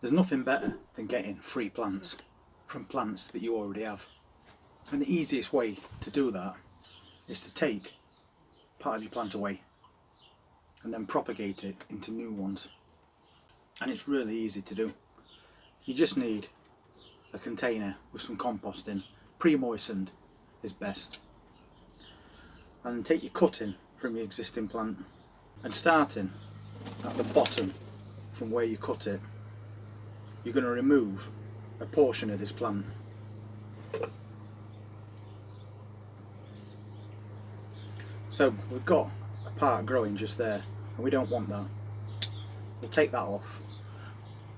There's nothing better than getting free plants from plants that you already have. And the easiest way to do that is to take part of your plant away and then propagate it into new ones. And it's really easy to do. You just need a container with some compost in. Pre-moistened is best. And take your cutting from your existing plant and starting at the bottom from where you cut it, you're going to remove a portion of this plant. So we've got a part growing just there and we don't want that. We'll take that off,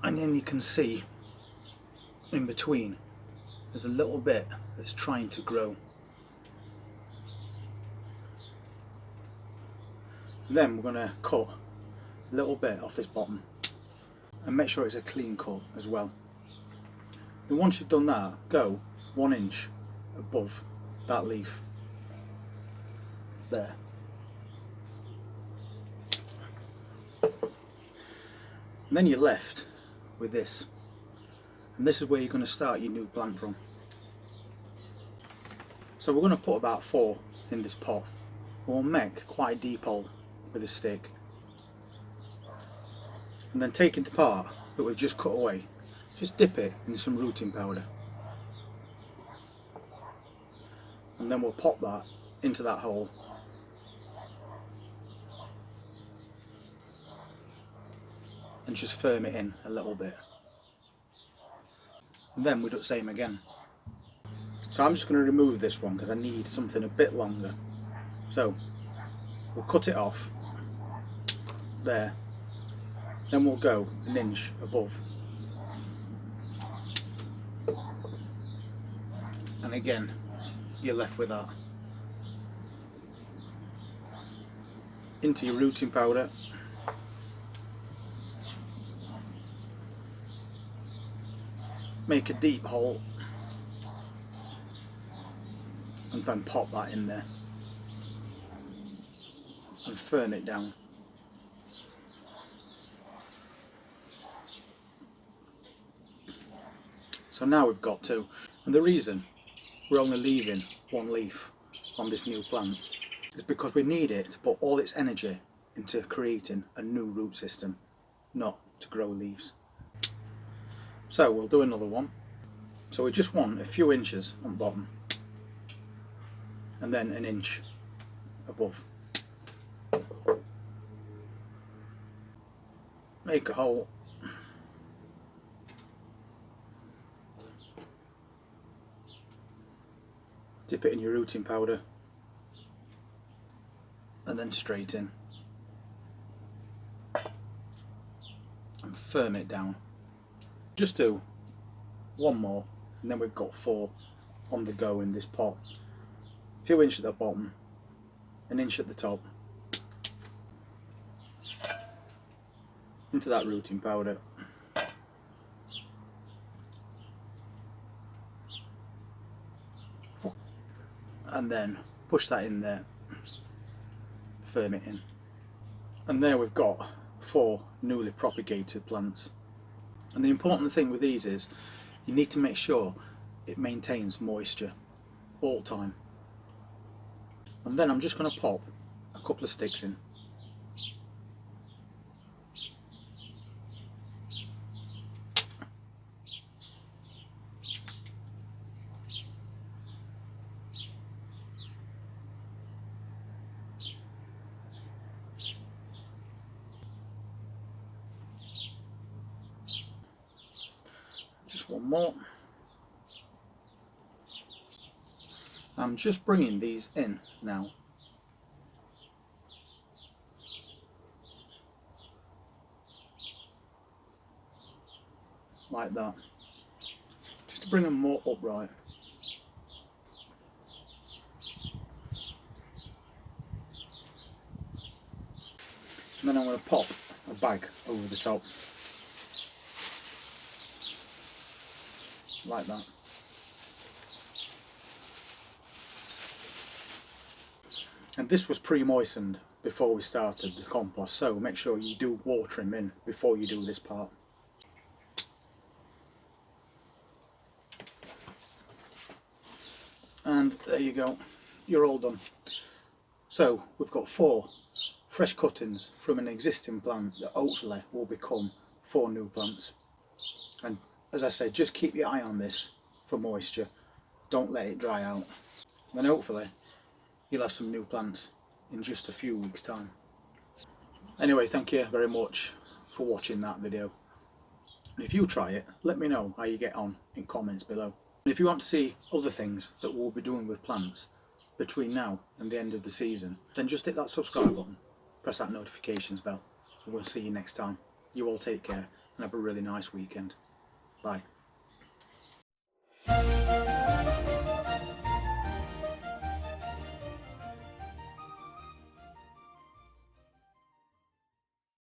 and then you can see in between there's a little bit that's trying to grow. And then we're going to cut a little bit off this bottom and make sure it's a clean cut as well. Then once you've done that, go 1 inch above that leaf there. And then you're left with this, and this is where you're going to start your new plant from. So we're going to put about 4 in this pot. We'll make quite a deep hole with a stick, and then taking the part that we've just cut away, just dip it in some rooting powder, and then we'll pop that into that hole. And just firm it in a little bit. And then we do the same again. So I'm just going to remove this one because I need something a bit longer. So we'll cut it off there. Then we'll go 1 inch above. And again, you're left with that. Into your rooting powder. Make a deep hole and then pop that in there and firm it down. So now we've got 2, and the reason we're only leaving 1 leaf on this new plant is because we need it to put all its energy into creating a new root system, not to grow leaves. So we'll do another one. So we just want a few inches on bottom and then 1 inch above. Make a hole. Dip it in your rooting powder and then straight in and firm it down. Just do 1 more and then we've got 4 on the go in this pot. A few inches at the bottom, 1 inch at the top, into that rooting powder, and then push that in there, firm it in, and there we've got 4 newly propagated plants. And the important thing with these is you need to make sure it maintains moisture all the time. And then I'm just going to pop a couple of sticks in. Just 1 more. I'm just bringing these in now. Like that. Just to bring them more upright. And then I'm going to pop a bag over the top. Like that. And this was pre-moistened before we started the compost, so make sure you do water them in before you do this part. And there you go, you're all done. So we've got 4 fresh cuttings from an existing plant that hopefully will become 4 new plants. And as I said, just keep your eye on this for moisture, don't let it dry out. Then hopefully you'll have some new plants in just a few weeks' time. Anyway, thank you very much for watching that video. And if you try it, let me know how you get on in comments below. And if you want to see other things that we'll be doing with plants between now and the end of the season, then just hit that subscribe button, press that notifications bell, and we'll see you next time. You all take care and have a really nice weekend. Bye.